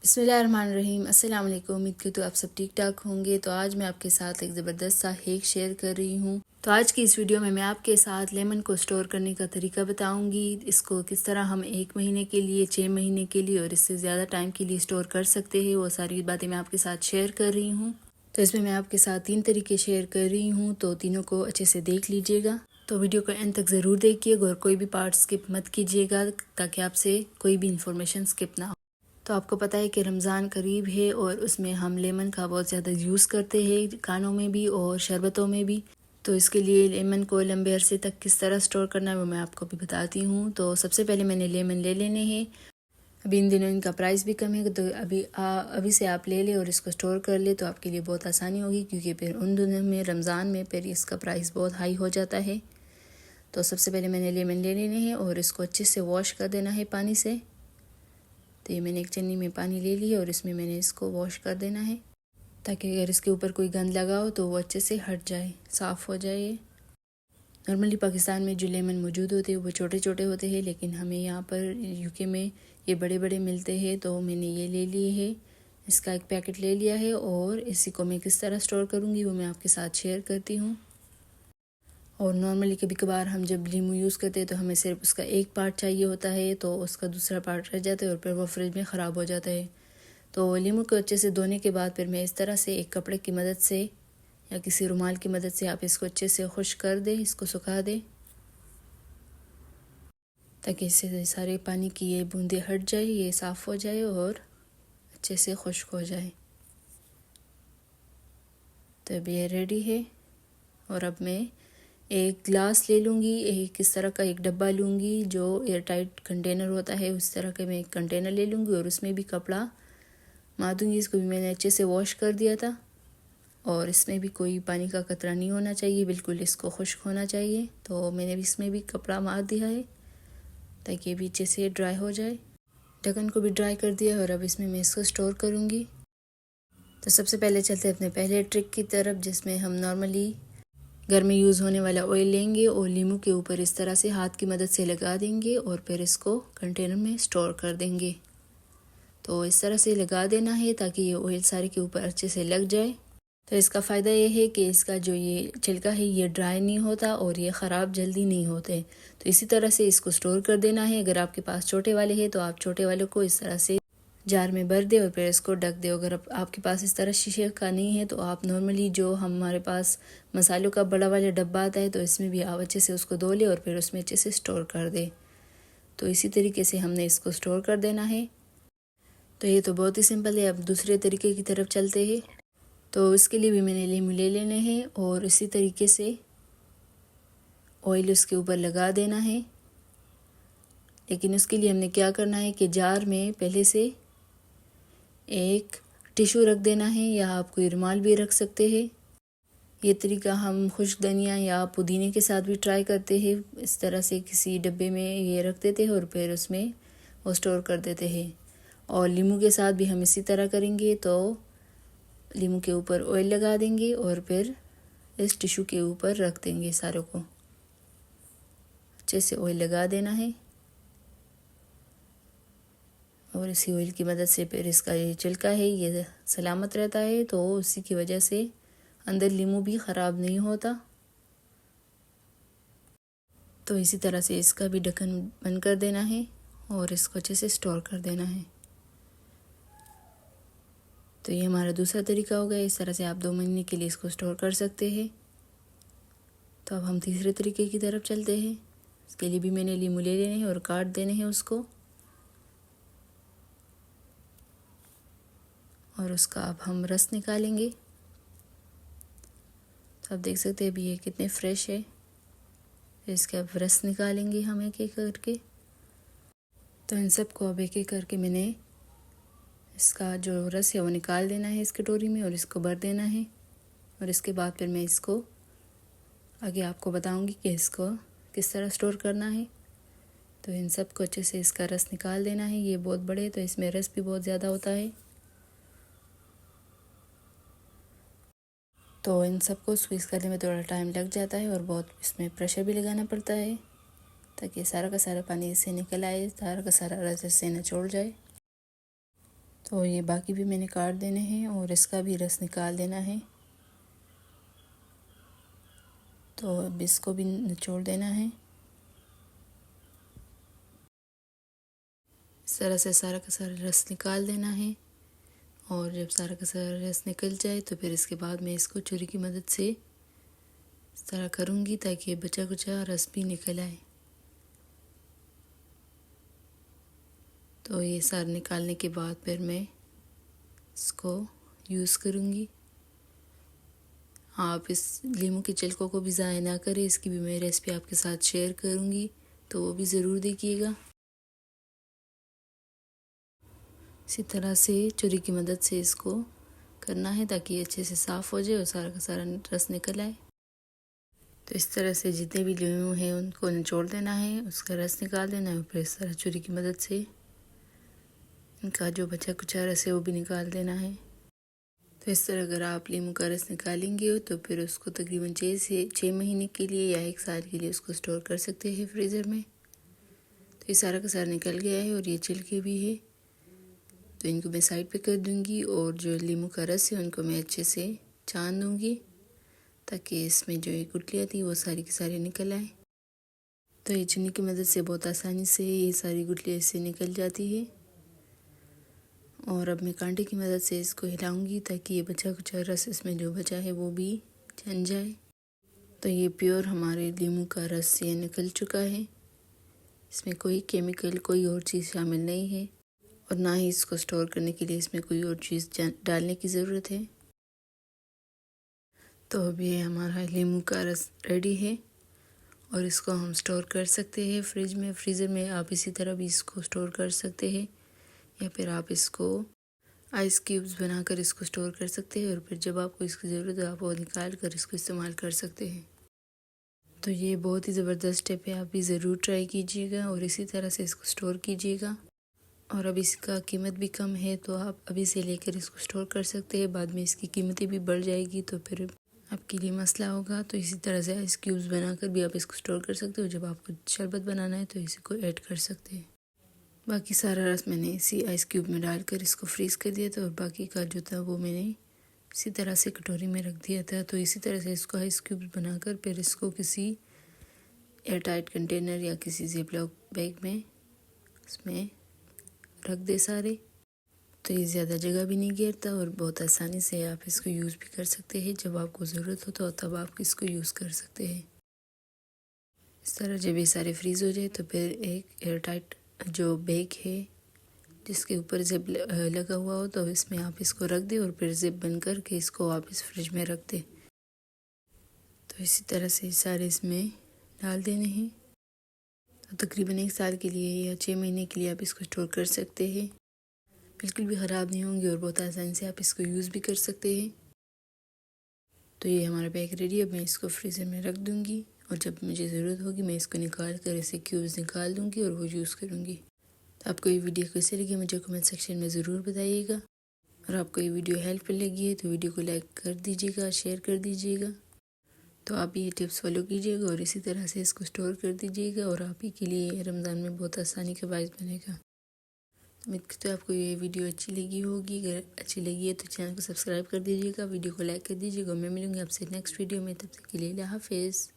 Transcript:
बिस्मिल्लाहिर्रहमानिर्रहीम। अस्सलाम वालेकुम। उम्मीद की तो आप सब ठीक ठाक होंगे। तो आज मैं आपके साथ एक ज़बरदस्त सा हेक शेयर कर रही हूँ। तो आज की इस वीडियो में मैं आपके साथ लेमन को स्टोर करने का तरीका बताऊंगी। इसको किस तरह हम 1 महीने के लिए, 6 महीने के लिए और इससे ज़्यादा टाइम के लिए स्टोर कर सकते हैं, वो सारी बातें मैं आपके साथ शेयर कर रही हूँ। तो इसमें मैं आपके साथ 3 तरीके शेयर कर रही हूँ, तो तीनों को अच्छे से देख लीजिएगा। तो वीडियो को एंड तक ज़रूर देखिएगा और कोई भी पार्ट स्किप मत कीजिएगा, ताकि आपसे कोई भी इंफॉर्मेशन स्किप ना हो। तो आपको पता है कि रमज़ान करीब है और उसमें हम लेमन का बहुत ज़्यादा यूज़ करते हैं, खानों में भी और शरबतों में भी। तो इसके लिए लेमन को लंबे अरसे तक किस तरह स्टोर करना है वो मैं आपको भी बताती हूँ। तो सबसे पहले मैंने लेमन ले लेने हैं। अभी इन दिनों इनका प्राइस भी कम है, तो अभी से आप ले लें और इसको स्टोर कर ले, तो आपके लिए बहुत आसानी होगी, क्योंकि फिर उन दिनों में रमज़ान में फिर इसका प्राइस बहुत हाई हो जाता है। तो सबसे पहले मैंने लेमन ले लेने हैं और इसको अच्छे से वॉश कर देना है पानी से। तो ये मैंने एक चन्नी में पानी ले लिया और इसमें मैंने इसको वॉश कर देना है, ताकि अगर इसके ऊपर कोई गंद लगा हो तो वो अच्छे से हट जाए, साफ़ हो जाए। नॉर्मली पाकिस्तान में जो लेमन मौजूद होते हैं वो छोटे छोटे होते हैं, लेकिन हमें यहाँ पर यूके में ये बड़े बड़े मिलते हैं। तो मैंने ये ले लिए है, इसका एक पैकेट ले लिया है और इसी को मैं किस तरह स्टोर करूँगी वो मैं आपके साथ शेयर करती हूँ। और नॉर्मली कभी कभार हम जब लीमू यूज़ करते हैं तो हमें सिर्फ उसका एक पार्ट चाहिए होता है, तो उसका दूसरा पार्ट रह जाता है और फिर वो फ्रिज में ख़राब हो जाता है। तो लीमू को अच्छे से धोने के बाद फिर मैं इस तरह से एक कपड़े की मदद से या किसी रुमाल की मदद से आप इसको अच्छे से खुश्क कर दें, इसको सुखा दें, ताकि इससे सारे पानी की ये बूंदें हट जाए, ये साफ़ हो जाए और अच्छे से खुश्क हो जाए। तो अब ये रेडी है। और अब मैं एक ग्लास ले लूँगी, एक इस तरह का एक डब्बा लूँगी जो एयर टाइट कंटेनर होता है, उस तरह का मैं एक कंटेनर ले लूँगी और उसमें भी कपड़ा मार दूँगी। इसको भी मैंने अच्छे से वॉश कर दिया था और इसमें भी कोई पानी का कतरा नहीं होना चाहिए, बिल्कुल इसको खुश्क होना चाहिए। तो मैंने भी इसमें भी कपड़ा मार दिया है ताकि ये भी अच्छे से ड्राई हो जाए। ढक्कन को भी ड्राई कर दिया है और अब इसमें मैं इसको स्टोर करूँगी। तो सबसे पहले चलते हैं अपने पहले ट्रिक की तरफ, जिसमें हम नॉर्मली घर में यूज़ होने वाला ऑयल लेंगे और लीमू के ऊपर इस तरह से हाथ की मदद से लगा देंगे और फिर इसको कंटेनर में स्टोर कर देंगे। तो इस तरह से लगा देना है ताकि ये ऑयल सारे के ऊपर अच्छे से लग जाए। तो इसका फ़ायदा ये है कि इसका जो ये छिलका है ये ड्राई नहीं होता और ये ख़राब जल्दी नहीं होते। तो इसी तरह से इसको स्टोर कर देना है। अगर आपके पास छोटे वाले हैं तो आप छोटे वाले को इस तरह से जार में भर दे और फिर इसको ढक दे। अगर आपके पास इस तरह शीशे का नहीं है तो आप नॉर्मली जो हमारे पास मसालों का बड़ा वाला डब्बा आता है, तो इसमें भी आप अच्छे से उसको धो ले और फिर उसमें अच्छे से स्टोर कर दे। तो इसी तरीके से हमने इसको स्टोर कर देना है। तो ये तो बहुत ही सिंपल है। अब दूसरे तरीके की तरफ चलते हैं। तो इसके लिए भी मैंने लीमू ले लेने हैं और इसी तरीके से ऑयल उसके ऊपर लगा देना है। लेकिन उसके लिए हमने क्या करना है कि जार में पहले से एक टिश्यू रख देना है, या आप कोई रुमाल भी रख सकते हैं। ये तरीका हम खुश्क धनिया या पुदीने के साथ भी ट्राई करते हैं। इस तरह से किसी डब्बे में ये रख देते हैं और फिर उसमें वो स्टोर कर देते हैं। और लीमू के साथ भी हम इसी तरह करेंगे। तो लीमू के ऊपर ऑयल लगा देंगे और फिर इस टिश्यू के ऊपर रख देंगे, सारों को अच्छे से ऑयल लगा देना है। और इसी ऑयल की मदद से फिर इसका ये छिलका है ये सलामत रहता है, तो उसी की वजह से अंदर लीमू भी ख़राब नहीं होता। तो इसी तरह से इसका भी ढक्कन बंद कर देना है और इसको अच्छे से स्टोर कर देना है। तो ये हमारा दूसरा तरीका हो गया। इस तरह से आप 2 महीने के लिए इसको स्टोर कर सकते हैं। तो अब हम तीसरे तरीके की तरफ चलते हैं। इसके लिए भी मैंने लीमू ले लेने हैं और काट देने हैं उसको, और उसका अब हम रस निकालेंगे। तो आप देख सकते हैं अभी ये कितने फ्रेश है। फिर इसके अब रस निकालेंगे हम एक एक करके। तो इन सब को अब एक एक करके मैंने इसका जो रस है वो निकाल देना है इस कटोरी में और इसको भर देना है। और इसके बाद फिर मैं इसको आगे आपको बताऊंगी कि इसको किस तरह स्टोर करना है। तो इन सब को अच्छे से इसका रस निकाल देना है। ये बहुत बड़े है तो इसमें रस भी बहुत ज़्यादा होता है। तो इन सब को स्क्वीज़ करने में थोड़ा टाइम लग जाता है और बहुत इसमें प्रेशर भी लगाना पड़ता है, ताकि सारा का सारा पानी इससे निकल आए, सारा का सारा रस इससे निचोड़ जाए। तो ये बाकी भी मैंने काट देने हैं और इसका भी रस निकाल देना है। तो अब इसको भी निचोड़ देना है। इस तरह से सारा का सारा रस निकाल देना है। और जब सारा का सारा रस निकल जाए तो फिर इसके बाद मैं इसको छुरी की मदद से इस तरह करूँगी ताकि बचा कुचा रस भी निकल आए। तो ये सारा निकालने के बाद फिर मैं इसको यूज़ करूँगी। आप इस लीमू के छिलकों को भी ज़ाया ना करें, इसकी भी मैं रेसिपी आपके साथ शेयर करूँगी, तो वो भी ज़रूर देखिएगा। इसी तरह से छुरी की मदद से इसको करना है ताकि ये अच्छे से साफ़ हो जाए और सारा का सारा रस निकल आए। तो इस तरह से जितने भी लीमू हैं उनको निचोड़ देना है, उसका रस निकाल देना है और फिर इस तरह छुरी की मदद से इनका जो बचा कुचा रस है वो भी निकाल देना है। तो इस तरह अगर आप लीमू का रस निकालेंगे हो तो फिर उसको तकरीबन 6 महीने के लिए या 1 साल के लिए उसको स्टोर कर सकते हैं फ्रीज़र में। तो ये सारा का सारा निकल गया है और ये छिलके भी है, तो इनको मैं साइड पे कर दूंगी और जो लीमू का रस है उनको मैं अच्छे से छान दूंगी ताकि इसमें जो ये गुठलियाँ थी वो सारी की सारी निकल आए। तो ये चुन्नी की मदद से बहुत आसानी से ये सारी गुठलियाँ इससे निकल जाती है। और अब मैं कांटे की मदद से इसको हिलाऊंगी ताकि ये बचा कुचा रस इसमें जो बचा है वो भी जम जाए। तो ये प्योर हमारे लीमू का रस ये निकल चुका है, इसमें कोई केमिकल कोई और चीज़ शामिल नहीं है और ना ही इसको स्टोर करने के लिए इसमें कोई और चीज़ डालने की ज़रूरत है। तो अब ये हमारा लीमू का रस रेडी है और इसको हम स्टोर कर सकते हैं फ्रिज में, फ्रीज़र में। आप इसी तरह भी इसको स्टोर कर सकते हैं या फिर आप इसको आइस क्यूब्स बनाकर इसको स्टोर कर सकते हैं और फिर जब आपको इसकी ज़रूरत है आप वो निकाल कर इसको इस्तेमाल कर सकते हैं। तो ये बहुत ही ज़बरदस्त टिप है, आप भी ज़रूर ट्राई कीजिएगा और इसी तरह से इसको स्टोर कीजिएगा। और अब इसका कीमत भी कम है तो आप अभी से लेकर इसको स्टोर कर सकते हैं, बाद में इसकी कीमतें भी बढ़ जाएगी तो फिर आपके लिए मसला होगा। तो इसी तरह से आइस क्यूब्स बनाकर भी आप इसको स्टोर कर सकते हो, जब आपको शरबत बनाना है तो इसी को ऐड कर सकते हैं। बाकी सारा रस मैंने इसी आइस क्यूब में डालकर इसको फ्रीज़ कर दिया था और बाकी का जो था वो मैंने इसी तरह से कटोरी में रख दिया था। तो इसी तरह से इसको आइस क्यूब्स बनाकर फिर इसको किसी एयर टाइट कंटेनर या किसी ज़िपलॉक बैग में इसमें रख दे सारे, तो ये ज़्यादा जगह भी नहीं घेरता और बहुत आसानी से आप इसको यूज़ भी कर सकते हैं। जब आपको ज़रूरत हो तो तब आप इसको यूज़ कर सकते हैं। इस तरह जब ये सारे फ्रीज़ हो जाए तो फिर एक एयर टाइट जो बैग है जिसके ऊपर जिप लगा हुआ हो तो इसमें आप इसको रख दें और फिर जिप बंद करके इसको वापस फ्रिज में रख दें। तो इसी तरह से सारे इसमें डाल देने हैं। तो तकरीबन 1 साल के लिए या 6 महीने के लिए आप इसको स्टोर कर सकते हैं, बिल्कुल भी ख़राब नहीं होंगे और बहुत आसानी से आप इसको यूज़ भी कर सकते हैं। तो ये हमारा बैग रेडी है, मैं इसको फ्रीज़र में रख दूँगी और जब मुझे ज़रूरत होगी मैं इसको निकाल कर ऐसे क्यूब्स निकाल दूँगी और वो यूज़ करूँगी। तो आपको ये वीडियो कैसे लगी मुझे कमेंट सेक्शन में ज़रूर बताइएगा और आपको ये वीडियो हेल्पफुल लगी है तो वीडियो को लाइक कर दीजिएगा, शेयर कर दीजिएगा। तो आप ये टिप्स फॉलो कीजिएगा और इसी तरह से इसको स्टोर कर दीजिएगा और आप ही के लिए रमज़ान में बहुत आसानी का बायस बनेगा। तो उम्मीद करते हो आपको ये वीडियो अच्छी लगी होगी, अगर अच्छी लगी है तो चैनल को सब्सक्राइब कर दीजिएगा, वीडियो को लाइक कर दीजिएगा। मैं मिलूँगी आपसे नेक्स्ट वीडियो में, तब तक के लिए अल्लाह हाफ़िज़।